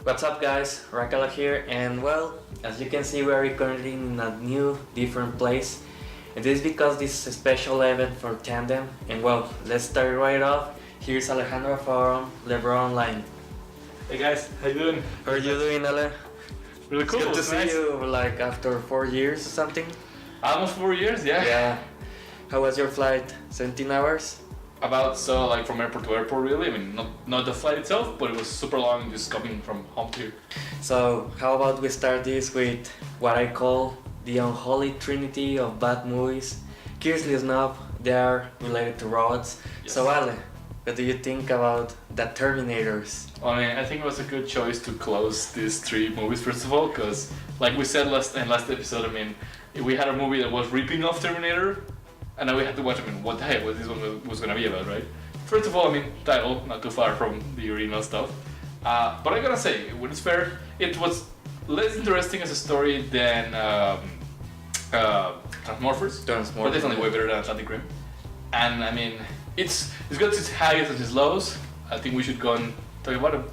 What's up guys, Rackcala here, and well, as you can see we are recording in a new, different place. And this is because this is a special event for Tandem. And well, let's start right off. Here's Alejandro from Levraw-Online. Hey guys, how you doing? How are you doing, Ale? Really cool. It's good to it's see nice. you like after 4 years or something. Almost 4 years, yeah. Yeah. How was your flight? 17 hours? About so like from airport to airport, really. I mean, not the flight itself, but it was super long, just coming from home to here. So how about we start this with what I call the unholy trinity of bad movies. Curiously enough, they are related to robots. Yes. So Ale, what do you think about the Terminators? Well, I mean, I think it was a good choice to close these 3 movies first of all, because like we said last episode, I mean, we had a movie that was ripping off Terminator, and now we had to watch. I mean, what the heck was this one was gonna be about, right? First of all, I mean, title not too far from the original stuff, but I gotta say, when it's fair, it was less interesting as a story than Transmorphers, but definitely way better than Atlantic Rim. And I mean, it's got its highs and its lows. I think we should go and talk about them.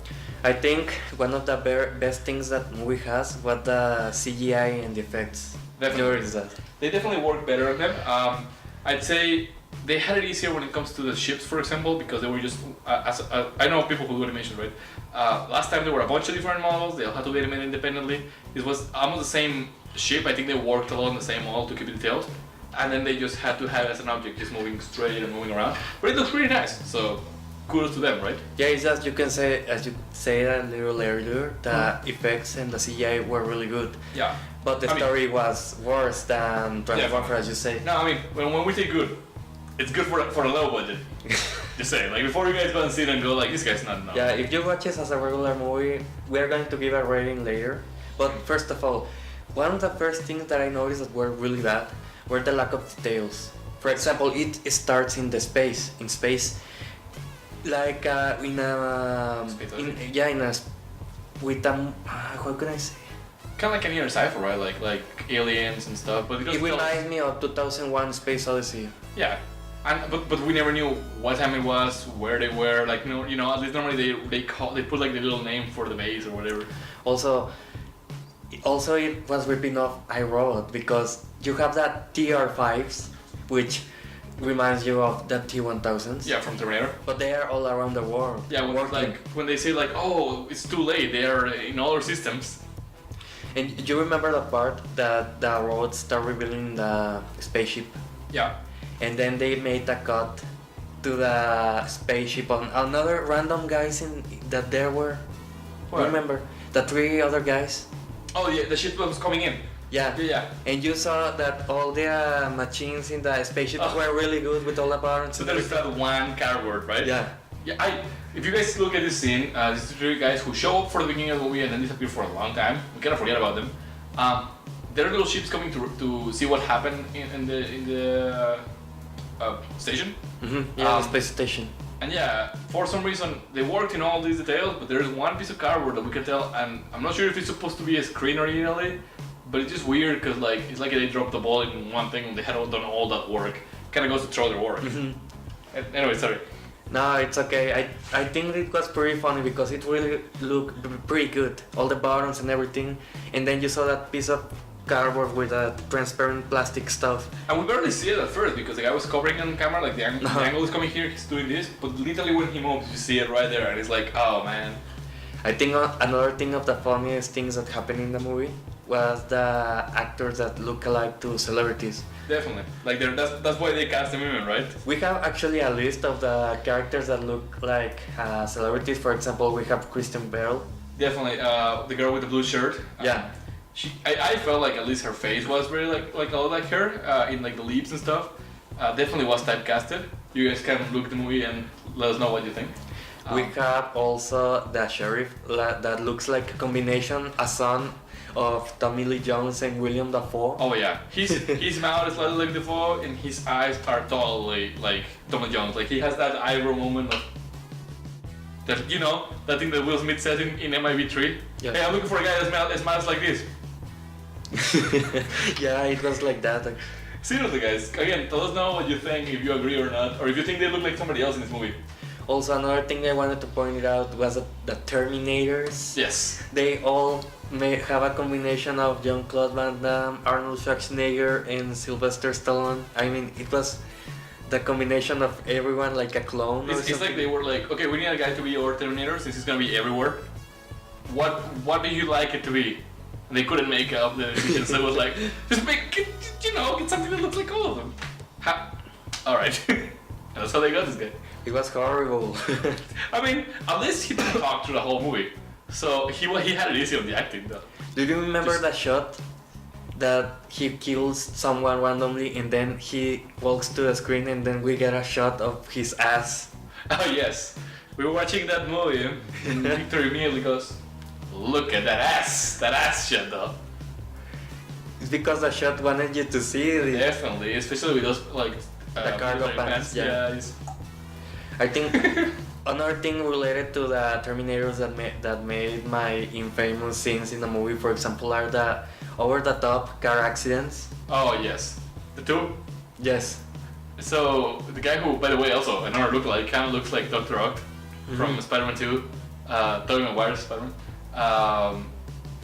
I think one of the best things that movie has was the CGI and the effects. Definitely. Notice that. They definitely work better on them. I'd say they had it easier when it comes to the ships, for example, because they were just. I know people who do animation, right? Last time there were a bunch of different models. They all had to be animated independently. It was almost the same ship. I think they worked along the same model to keep it detailed, and then they just had to have it as an object, just moving straight and moving around. But it looks pretty nice. So kudos to them, right? Yeah, it's just you can say, as you said a little earlier, the effects and the CGI were really good. Yeah. But the story was worse than Transmorphers, as you say. No, I mean, when we say good, it's good for a low budget. Just say, like, before you guys go and see it and go like, this guy's not enough. Yeah, if you watch it as a regular movie, we are going to give a rating later. But first of all, one of the first things that I noticed that were really bad were the lack of details. For example, it starts in space, like in a, with a, how can I say? Kind of like any other sci-fi, right? Like aliens and stuff, but It reminds me of 2001: Space Odyssey. Yeah, and but we never knew what time it was, where they were. Like you know, at least normally they put like the little name for the base or whatever. Also, it was ripping off iRobot because you have that TR5s, which reminds you of the T1000s. Yeah, from Terminator. But they are all around the world. Yeah, when they say like, oh, it's too late, they are in all our systems. And you remember the part that the robots start revealing the spaceship? Yeah. And then they made a cut to the spaceship on another random guys that there were. What? Remember the 3 other guys? Oh yeah, the ship was coming in. Yeah. Yeah. And you saw that all the machines in the spaceship were really good with all the parts. So there's that one cardboard, right? Yeah. Yeah. If you guys look at this scene, these 3 guys who show up for the beginning of the movie and then disappear for a long time. We kind of forget about them. There are little ships coming to see what happened in the station. Mm-hmm. Yeah, the space station. And yeah, for some reason they worked in all these details, but there's one piece of cardboard that we can tell, and I'm not sure if it's supposed to be a screen originally, but it's just weird because like it's like they dropped the ball in one thing and they had done all that work. Kind of goes to throw their work. Mm-hmm. Anyway, sorry. No, it's okay. I think it was pretty funny because it really looked pretty good. All the buttons and everything. And then you saw that piece of cardboard with a transparent plastic stuff. And we barely see it at first because the guy was covering on camera, like the angle is coming here, he's doing this, but literally when he moves you see it right there and it's like, oh man. I think another thing of the funniest things that happened in the movie was the actors that look alike to celebrities. Definitely. Like that's why they cast them in, right? We have actually a list of the characters that look like celebrities. For example, we have Kristen Bell. Definitely. The girl with the blue shirt. Yeah. I felt like at least her face was very like a lot like her in like the lips and stuff. Definitely was typecasted. You guys can look at the movie and let us know what you think. We have also the sheriff that looks like a combination, a son of Tommy Lee Jones and William Dafoe. Oh yeah, his mouth is like William Dafoe and his eyes are totally like Tommy Jones. Like he has that eyebrow moment of that, you know, that thing that Will Smith says in MIB3. Yeah. Hey, I'm looking for a guy that smiles like this. Yeah, it was like that. Seriously, guys. Again, tell us know what you think, if you agree or not, or if you think they look like somebody else in this movie. Also, another thing I wanted to point out was that the Terminators. Yes. They all may have a combination of Jean-Claude Van Damme, Arnold Schwarzenegger, and Sylvester Stallone. I mean, it was the combination of everyone like a clone. It's like they were like, okay, we need a guy to be our Terminator since he's gonna be everywhere. What do you like it to be? And they couldn't make up the decision, so it was like, just get something that looks like all of them. Alright. That's how they got this guy. It was horrible. I mean, at least he didn't talk through the whole movie. So he had it easy on the acting though. Do you remember that shot that he kills someone randomly and then he walks to the screen and then we get a shot of his ass? Oh yes. We were watching that movie and Victor immediately goes, look at that ass shot though. It's because the shot wanted you to see it. Definitely, especially with those like the cargo pants. Yeah. I think another thing related to the Terminators that made my infamous scenes in the movie, for example, are the over-the-top car accidents. Oh yes, the two. Yes. So the guy who, by the way, also another lookalike, kind of looks like Dr. Oct from Spider-Man 2, Tobey Maguire's Spider-Man.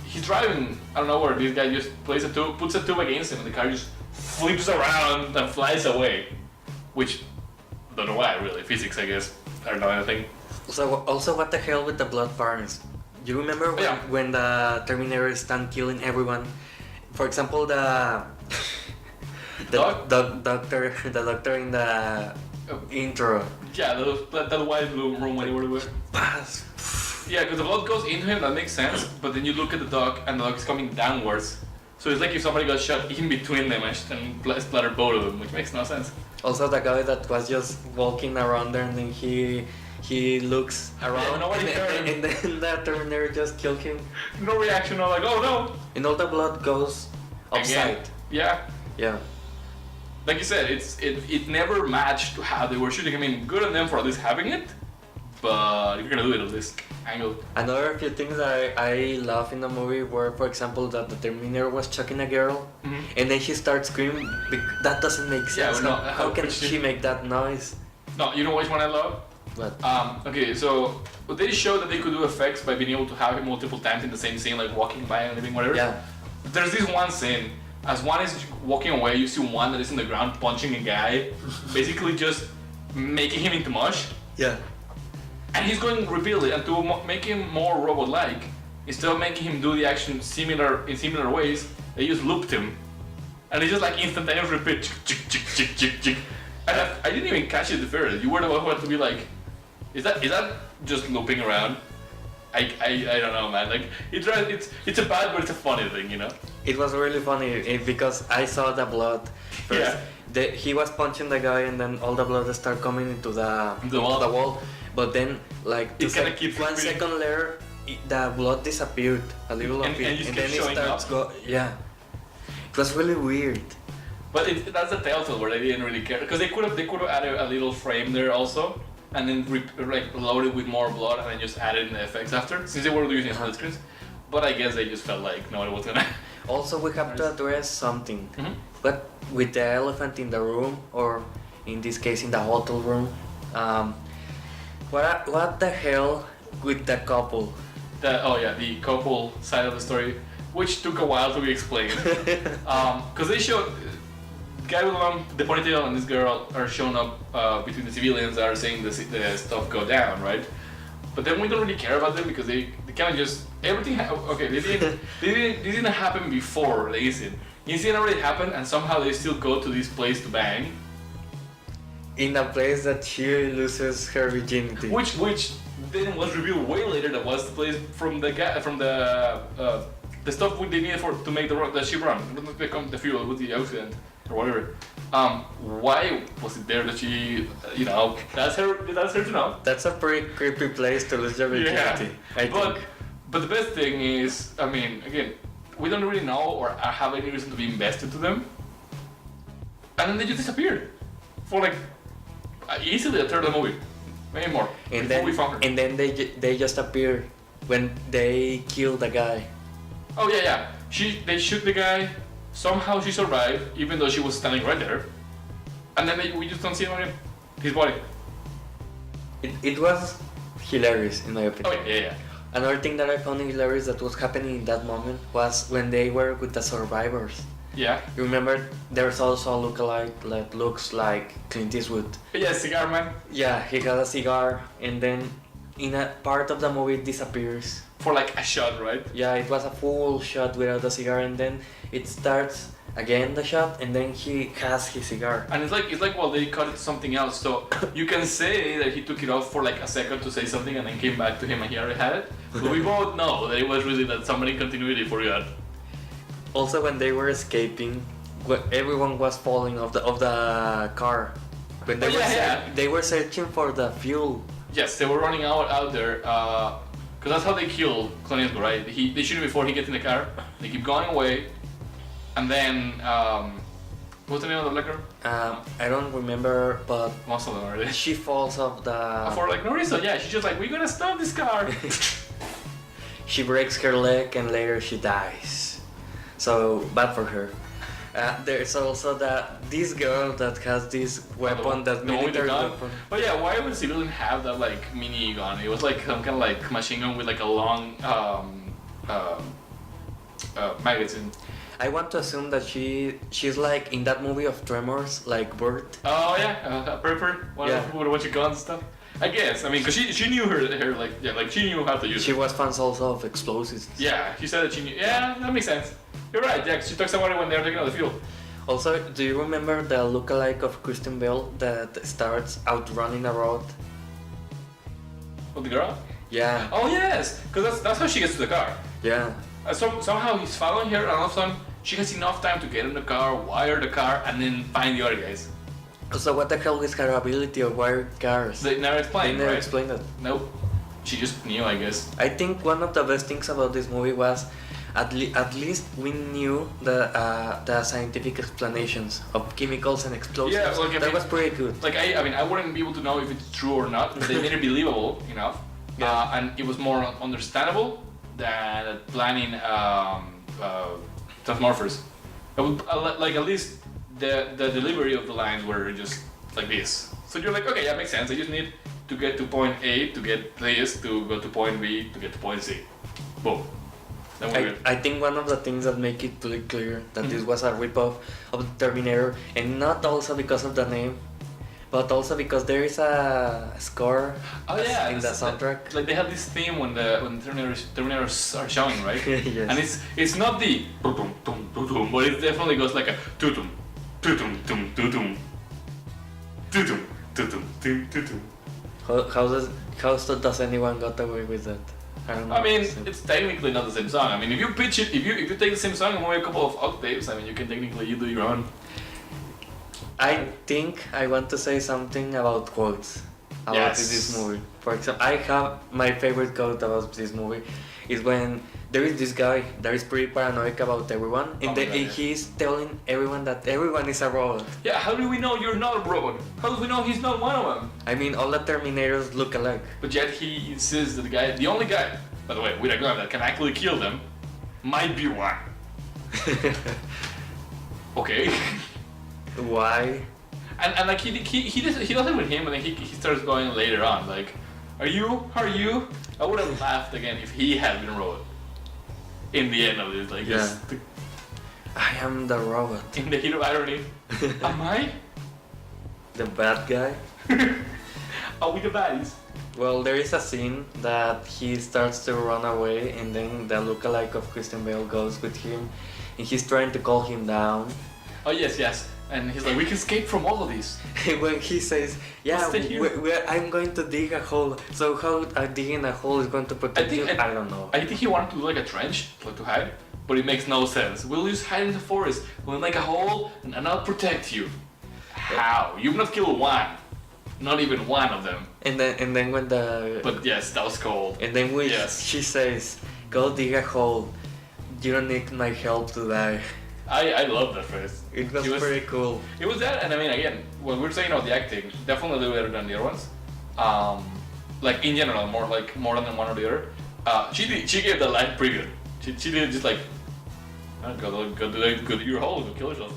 He's driving. I don't know where this guy just puts a tube against him, and the car just flips around and flies away, which. Don't know why, really. Physics, I guess. I don't know anything. So, also, what the hell with the blood farms? You remember when the Terminators stand killing everyone? For example, the doctor in the intro. Yeah, that white room when you were with. Yeah, because the blood goes into him, that makes sense. But then you look at the dog, and the dog is coming downwards. So it's like if somebody got shot in between them and splattered both of them, which makes no sense. Also, the guy that was just walking around there and then he looks around and then the Terminator just killed him. No reaction, no like, oh no! And all the blood goes outside. Yeah. Yeah. Like you said, it never matched how they were shooting. I mean, good on them for at least having it, but if you're gonna do it at this angle. Another few things that I love in the movie were, for example, that the Terminator was choking a girl, and then she starts screaming. That doesn't make sense. Yeah, how can she make that noise? No, you know which one I love? What? Okay, so they showed that they could do effects by being able to have it multiple times in the same scene, like walking by and living whatever. Yeah. There's this one scene. As one is walking away, you see one that is in the ground punching a guy, basically just making him into mush. Yeah. And he's going repeatedly, and to make him more robot-like, instead of making him do the action in similar ways, they just looped him. And it's just like instantaneous repeat, and I didn't even catch it at first. You were the one who had to be like, is that just looping around? I don't know, man. Like it's a bad but it's a funny thing, you know. It was really funny because I saw the blood first. Yeah. He was punching the guy and then all the blood started coming into the wall. But then, like, it kind of keeps 1 second later, the blood disappeared a little of it, and then it starts go. Yeah, it was really weird. But that's the telltale where they didn't really care because they could have added a little frame there also, and then load it with more blood and then just added in the effects after, since they were using split screens. But I guess they just felt like nobody was gonna. Also, we have to address something. But with the elephant in the room, or in this case in the hotel room, what the hell with the couple? The couple side of the story, which took a while to be explained. Because they showed guy with the ponytail and this girl are showing up between the civilians that are saying the stuff go down, right? But then we don't really care about them because they kind of just everything. They didn't happen before the incident. The incident already happened, and somehow they still go to this place to bang. In a place that she loses her virginity. Which then was revealed way later that was the place from the stuff they needed to make the ship run. It doesn't become the fuel with the accident or whatever. Why was it there that she, that's her to know. That's a pretty creepy place to lose your virginity. Yeah. But the best thing is, I mean, again, we don't really know or have any reason to be invested to them. And then they just disappeared for like easily a third of the movie, maybe more. And then they just appear when they kill the guy. Oh yeah. They shoot the guy. Somehow she survived, even though she was standing right there. And then we just don't see him again. His body. It was hilarious in my Oh opinion. yeah. Another thing that I found hilarious that was happening in that moment was when they were with the survivors. Yeah. You remember there's also a lookalike that looks like Clint Eastwood. Yeah, cigar man. Yeah, he got a cigar and then in a part of the movie it disappears. For like a shot, right? Yeah, it was a full shot without the cigar and then it starts again the shot and then he has his cigar. And it's like well they cut it to something else, so you can say that he took it off for like a second to say something and then came back to him and he already had it. But we both know that it was really that somebody in continuity forgot. Also when they were escaping, everyone was falling off the car. When they they were searching for the fuel. Yes, they were running out there, because that's how they kill Clint Eastwood, right? They shoot him before he gets in the car. They keep going away, and then what's the name of the black girl? I don't remember, but Most of them are there. she falls off the. For like no reason, yeah. She's just like, we're gonna stop this car. She breaks her leg and later she dies. So bad for her. There's also this girl that has this weapon, that the one with the military gun. weapon. But yeah, why would civilian have that like mini gun? It was like some kind of like machine gun with like a long magazine. I want to assume that she's like in that movie of Tremors, like Bert. Oh yeah, Pepper. One Yeah. with a bunch of guns and stuff. I guess. I mean, cause she knew her like yeah, like she knew how to use She it. was fans also of explosives. Yeah, she said that she knew. Yeah, that makes sense. You're right, yeah. 'Cause she talks about it when they're taking out the fuel. Also, do you remember the lookalike of Kristen Bell that starts outrunning a road? With the girl? Yeah, Oh yes, because that's how she gets to the car. yeah. Somehow he's following her, and all of a sudden she has enough time to get in the car, wire the car, and then find the other guys. So what the hell is her ability of wired cars? They never They explained, never right? explained it. Nope. She just knew, I guess. I think one of the best things about this movie was at least we knew the scientific explanations of chemicals and explosives. Yeah, like, I that mean- was pretty good. Like I mean, I wouldn't be able to know if it's true or not, but they made it believable enough, Yeah. and it was more understandable than planning transmorphers. Like at least the delivery of the lines were just like this. So you're like, okay, yeah, makes sense. I just need to get to point A to get this, to go to point B to get to point C. Boom. Then we're good. I think one of the things that make it pretty clear that this was a ripoff of the Terminator, and not also because of the name, but also because there is a score Oh yeah, in the soundtrack. Like they have this theme when the Terminators are showing, right? Yes. And it's not the tum tum tum tum, but it definitely goes like a tutum tutum tum tutum tutum tutum tum tutum. How does anyone got away with that? I don't know. I mean, it's technically not the same song. I mean, if you pitch it, if you take the same song and move a couple of octaves, I mean, you can technically do your own. I think I want to say something about quotes about Yes. this movie. For example, I have my favorite quote about this movie is when there is this guy that is pretty paranoid about everyone, and Oh my God, yeah. he's telling everyone that everyone is a robot. Yeah, how do we know you're not a robot? How do we know he's not one of them? I mean, all the Terminators look alike. But yet he insists that the only guy, by the way, with a gun that can actually kill them, might be one. Okay. Why? And like he does it with him, and then he starts going later on like, are you? I would have laughed again if he had been a robot. In the end of this, like Yeah. just I am the robot. in the heat of irony, am I? The bad guy? Are we the baddies? Well, there is a scene that he starts to run away, and then the lookalike of Christian Bale goes with him, and he's trying to call him down. Oh yes. And he's like, we can escape from all of these. When he says, "Yeah, Stay here." I'm going to dig a hole," so how digging a hole is going to protect you? I don't know. I think he wanted to do like a trench, like to hide, but it makes no sense. We'll just hide in the forest. We'll make a hole, and I'll protect you. How? You've not killed one, not even one of them. And then when the But yes, that was cold. and then when Yes. she says, "Go dig a hole. You don't need my help to die." I love that phrase. It was pretty cool. It was that, and I mean, again, when we're saying about the acting, definitely do better than the other ones. Like in general, more than one or the other. She gave the line pretty good. She did just like, go do your hole, go kill yourself,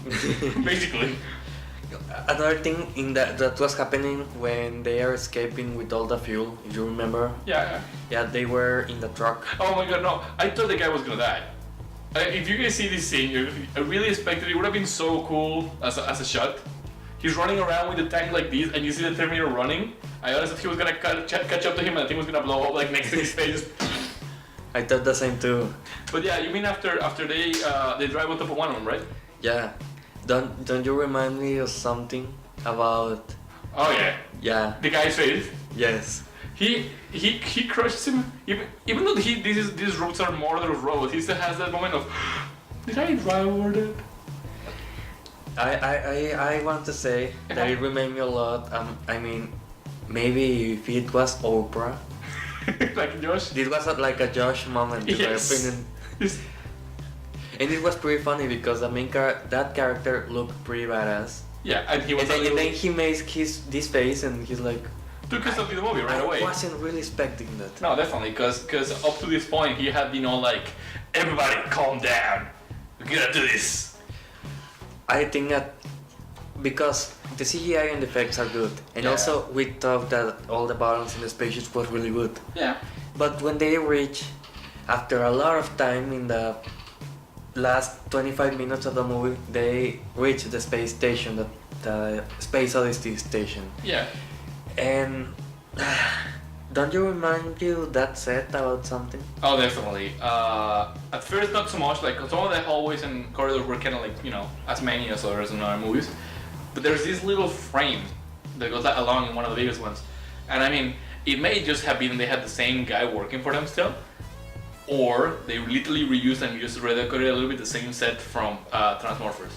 basically. Another thing in that was happening when they are escaping with all the fuel, if you remember. Yeah. Yeah, they were in the truck. Oh my god, no! I thought the guy was gonna die. If you guys see this scene, I really expected it would have been so cool as a shot. He's running around with the tank like this, and you see the Terminator running. I honestly thought he was gonna catch up to him, and the thing was gonna blow up like next to his face. I thought the same too. But yeah, you mean after they drive on top of one of them, right? Yeah. Don't you remind me of something about? Oh yeah. Yeah. The guy's face. Yes. He crushes him. Even though these roads are murderous roads, he still has that moment of, did I drive over that? I want to say that it reminded me a lot. I mean, maybe if it was Oprah. Like Josh. This was like a Josh moment, in my opinion. Yes. And it was pretty funny because the main that character looked pretty badass. Yeah, and he was. And then he makes this face, and he's like. Took us up to the movie right away. I wasn't really expecting that. No, definitely, because up to this point he had been all like, everybody calm down, we gotta do this. I think that because the CGI and the effects are good, and also we thought that all the battles in the spaceships was really good. Yeah. But when they reach, after a lot of time in the last 25 minutes of the movie, they reach the space station, the Space Odyssey station. Yeah. And don't you remind you that set about something? Oh, definitely. At first, not so much. Like some of the hallways and corridors were kind of like, you know, as many as others in other movies. But there's this little frame that goes along in one of the biggest ones. And I mean, it may just have been they had the same guy working for them still, or they literally reused and just redecorated a little bit the same set from Transmorphers.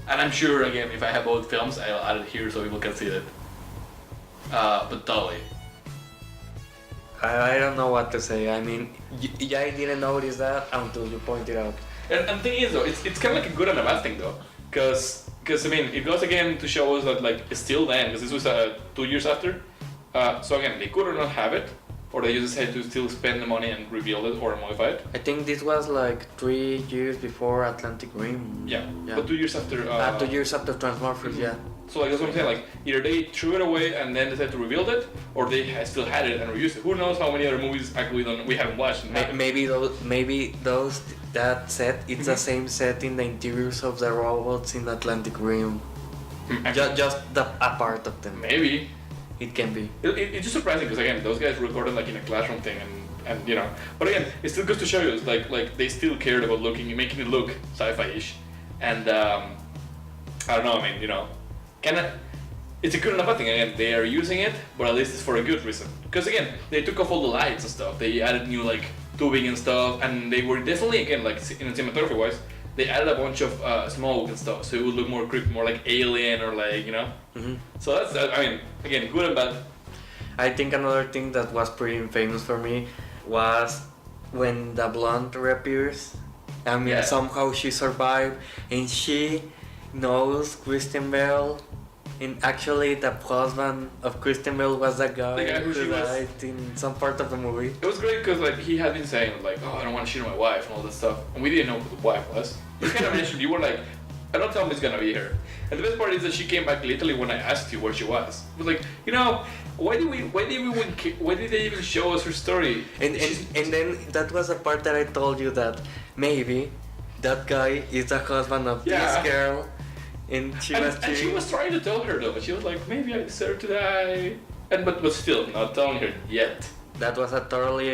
And I'm sure, again, if I have both films, I'll add it here so people can see that. But totally. I don't know what to say. I mean, I didn't notice that until you pointed out. And the thing is, though, it's kind of like a good and a bad thing, though, because I mean, it goes again to show us that like it's still then, because this was 2 years after. So again, they could or not have it, or they just had to still spend the money and rebuild it or modify it. I think this was like 3 years before Atlantic Rim. Yeah. But 2 years after. 2 years after Transmorphers, yeah. So like that's what I'm saying. Like either they threw it away and then decided to rebuild it, or they still had it and reused it. Who knows how many other movies actually we haven't watched? Maybe that set it's the same set in the interiors of the robots in Atlantic Rim. Just a part of them. Maybe. It can be. It's just surprising because again, those guys recorded like in a classroom thing and you know. But again, it still goes to show you like they still cared about making it look sci-fi-ish, and I don't know. I mean, you know, it's a good and a bad thing. Again, they are using it, but at least it's for a good reason. Because again, they took off all the lights and stuff. They added new like tubing and stuff, and they were definitely again like in cinematography wise, they added a bunch of smoke and stuff, so it would look more creepy, more like Alien or like you know. Mm-hmm. So that's I mean, again, good and bad. I think another thing that was pretty famous for me was when the blonde reappears. I mean, somehow she survived, and she knows Christian Bale. And actually, the husband of Christian Bale was the guy who died in some part of the movie. It was great because like he had been saying like, oh, I don't want to shoot my wife and all that stuff, and we didn't know who the wife was. You kind of mentioned you were like, I don't tell me it's gonna be her. And the best part is that she came back literally when I asked you where she was. It was like, you know, why did they even show us her story? And then that was the part that I told you that maybe that guy is the husband of this girl. And she was trying to tell her though, but she was like, maybe I deserve to die. But still, not telling her yet. That was a totally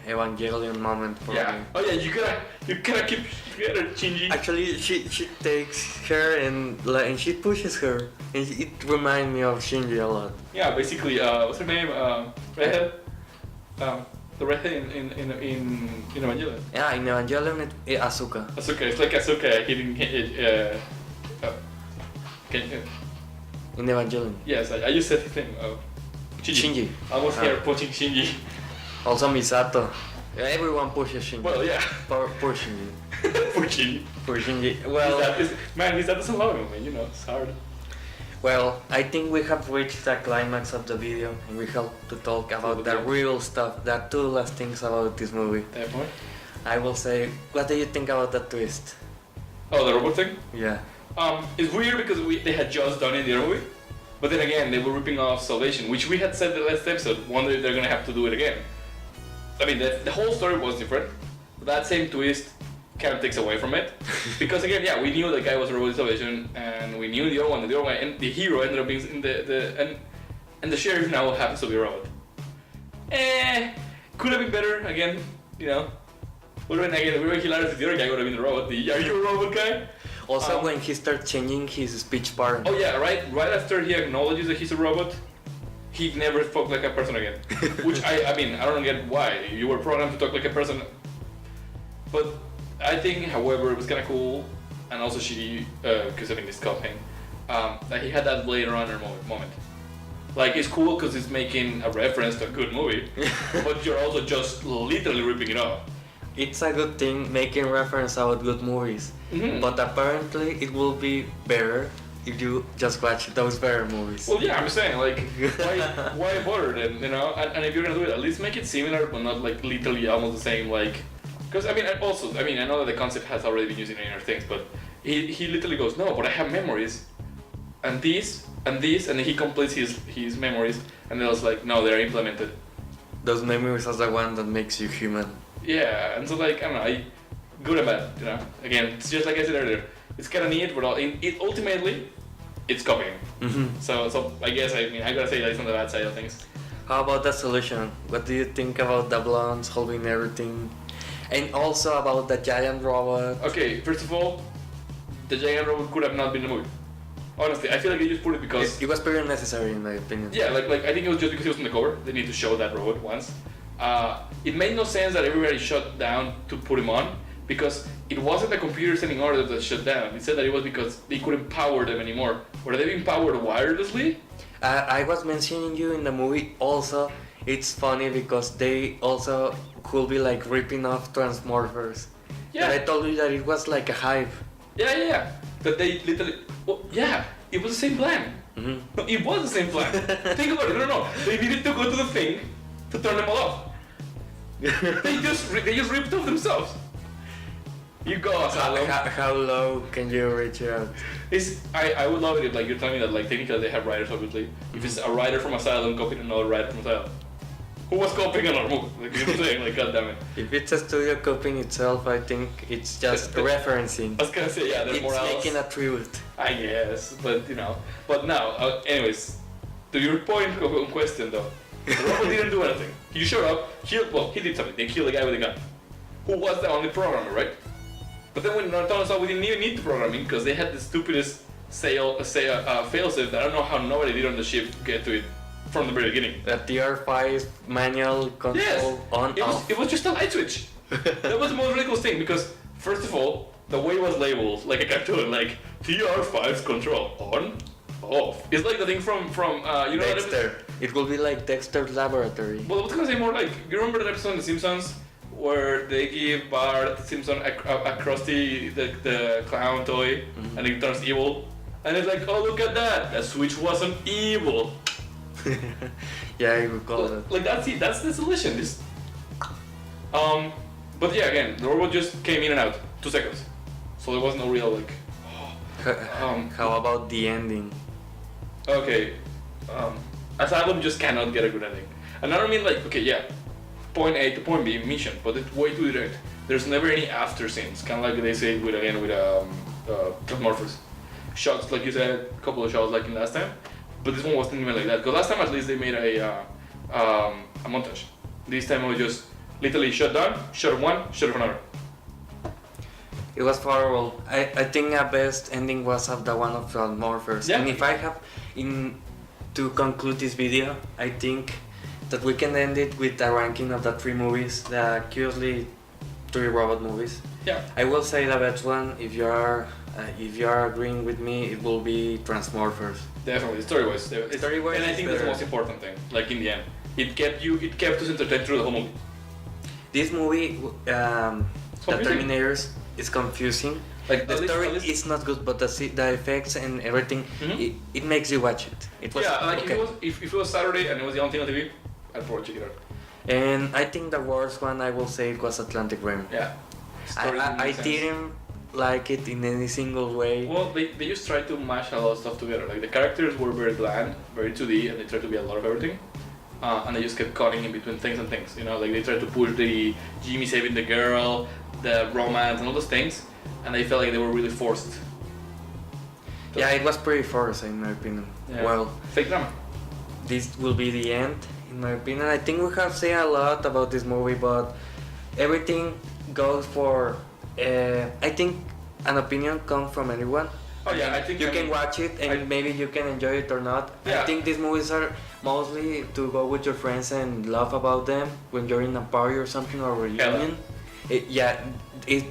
Evangelion moment for me. Oh yeah, you gotta keep together, Shinji. Actually, she takes her and she pushes her, and it reminds me of Shinji a lot. Yeah, basically, what's her name? Redhead. The redhead in Evangelion. Yeah, in Evangelion, it's Asuka. Asuka, it's like Asuka hitting. In Evangelion. Yes, I just said his name. Shinji. I was here pushing Shinji. Also Misato. Everyone pushes Shinji. Well, yeah. Poor Shinji. Poor Shinji. Well, Misato doesn't love him, man. You know, it's hard. Well, I think we have reached the climax of the video, and we have to talk about the real stuff, the two last things about this movie. That point? I will say, what do you think about the twist? Oh, the robot thing? Yeah. It's weird because they had just done it in the other movie, but then again they were ripping off Salvation, which we had said the last episode. Wonder if they're gonna have to do it again. I mean, the whole story was different, but that same twist kind of takes away from it. Because again, yeah, we knew the guy was a robot in Salvation, and we knew the other one, and the hero ended up being and the sheriff now happens to be a robot. Could have been better, again, you know. Would have been, again, we were hilarious if the other guy would have been the robot, the "Are you a robot" guy? Also, when he starts changing his speech pattern. Oh yeah, right after he acknowledges that he's a robot, he never spoke like a person again. Which I mean, I don't get why. You were programmed to talk like a person. But I think, however, it was kind of cool, and also shitty, because I mean, it's copying, that he had that Blade Runner moment. Like, it's cool because it's making a reference to a good movie, but you're also just literally ripping it off. It's a good thing making reference about good movies, but apparently it will be better if you just watch those better movies. Well, yeah, I'm saying, like, why bother then, you know? And if you're gonna do it, at least make it similar, but not like literally almost the same, like. Because I mean, I know that the concept has already been used in other things, but he literally goes, no, but I have memories, and these, and this, and then he completes his memories, and then it's like, no, they're implemented. Those memories are the one that makes you human. Yeah, and so like, I don't know, good and bad, you know? Again, it's just like I said earlier, it's kind of neat, but ultimately, it's copying. So I guess, I mean, I gotta say that's on the bad side of things. How about the solution? What do you think about the blondes holding everything? And also about the giant robot. Okay, first of all, the giant robot could have not been in the movie. Honestly, I feel like they just put it because it was very necessary in my opinion. Yeah, like I think it was just because he was on the cover. They need to show that robot once. It made no sense that everybody shut down to put him on because it wasn't the computer sending orders that shut down. It said that it was because they couldn't power them anymore. Were they being powered wirelessly? I was mentioning you in the movie also. It's funny because they also could be like ripping off Transmorphers. Yeah. But I told you that it was like a hype. Yeah. That they literally. Well, yeah, it was the same plan. No, it was the same plan. Think about it. No. They needed to go to the thing to turn them all off. They just ripped off themselves. You go, Asylum. How low can you reach out? I would love it if like you're telling me that like technically they have writers obviously. If it's a writer from Asylum copying another writer from Asylum. Who was copying another movie? Like you know what I'm saying? Like goddammit. If it's a studio copying itself, I think it's just referencing. I was gonna say, yeah, there's more else. It's making a tribute. I guess, but you know. But now, anyways, to your point of question though, the robot didn't do anything. He showed up, he did something. They killed the guy with a gun, who was the only programmer, right? But then when it turns out we didn't even need the programming because they had the stupidest failsafe that I don't know how nobody did on the ship get to it from the very beginning. The TR5 manual control off. It was just a light switch. That was the most ridiculous thing because first of all, the way it was labeled like a cartoon, like TR5's control on, off. It's like the thing from you know Dexter. It will be like Dexter's laboratory. Well, I was gonna say more like you remember that episode of The Simpsons where they give Bart Simpson a Krusty the clown toy and he turns evil, and it's like, oh look at that, that switch wasn't evil. Yeah, I recall that. Like that's it. That's the solution. But yeah, again, the robot just came in and out 2 seconds, so there was no real like. How about the ending? Okay, Asylum just cannot get a good ending. And I don't mean like okay, yeah, point A to point B mission, but it's way too direct. There's never any after scenes, kind of like they say with Transmorphers. Shots, like you said, a couple of shots like in last time. But this one wasn't even like that. Because last time at least they made a montage. This time it was just literally shot down, shot one, shot another. It was horrible. I think the best ending was of the one of the Morphers. Yeah. And if I have to conclude this video, I think that we can end it with a ranking of the 3 movies, the curiously 3 robot movies. Yeah. I will say the best one, if you are agreeing with me, it will be Transmorphers. Definitely, story-wise. Story-wise, and I think that's the most important thing. Like in the end, it kept us entertained through the whole movie. This movie, the Terminators, is confusing. Like the story is not good, but the effects and everything, it makes you watch it. It was like okay. if it was Saturday and it was the only thing on TV, I'd probably check it out. And I think the worst one, I will say it was Atlantic Rim. Yeah. I didn't like it in any single way. Well, they just tried to mash a lot of stuff together. Like the characters were very bland, very 2D, and they tried to be a lot of everything. And they just kept cutting in between things and things. You know, like they tried to push the Jimmy saving the girl, the romance, and all those things, and I felt like they were really forced. Yeah, it was pretty forced in my opinion. Yeah. Well, Fake drama. this will be the end in my opinion. I think we have said a lot about this movie, but everything goes for. I think an opinion comes from anyone. Oh yeah, I think you can watch it and maybe you can enjoy it or not. Yeah. I think these movies are mostly to go with your friends and laugh about them when you're in a party or something or reunion.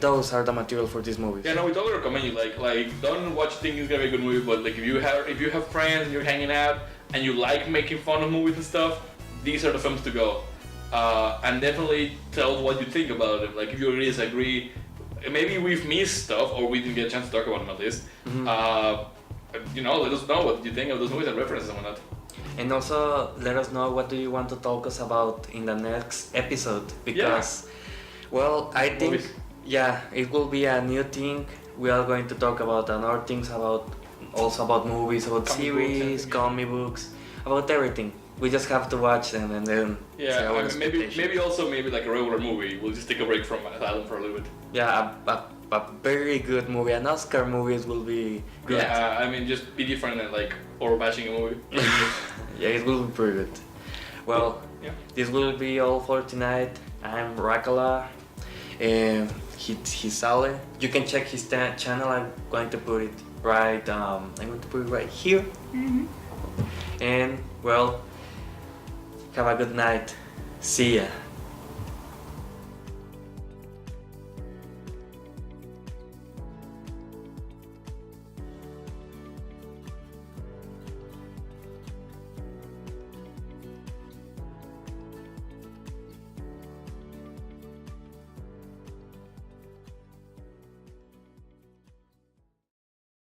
Those are the material for these movies. Yeah, no, we totally recommend you like don't watch thinking it's gonna be a good movie, but like if you have friends and you're hanging out and you like making fun of movies and stuff, these are the films to go. And definitely tell what you think about them. Like if you really disagree, maybe we've missed stuff or we didn't get a chance to talk about them at least. You know, let us know what you think of those movies and references and whatnot. And also let us know what do you want to talk us about in the next episode because, well, I think Movies. yeah, it will be a new thing. We are going to talk about other things about movies, about Comic series, books, comic books, about everything. We just have to watch them and then say Yeah, our I mean, maybe expectations. like a regular movie. We'll just take a break from Asylum for a little bit. Yeah, a very good movie. An Oscar movies will be good. Yeah, I mean just be different and like or bashing a movie. Yeah, it will be pretty good. Well, Yeah. this will be all for tonight. I'm Rackcala. He's Ale. You can check his channel. I'm going to put it right. I'm going to put it right here. And well, have a good night. See ya.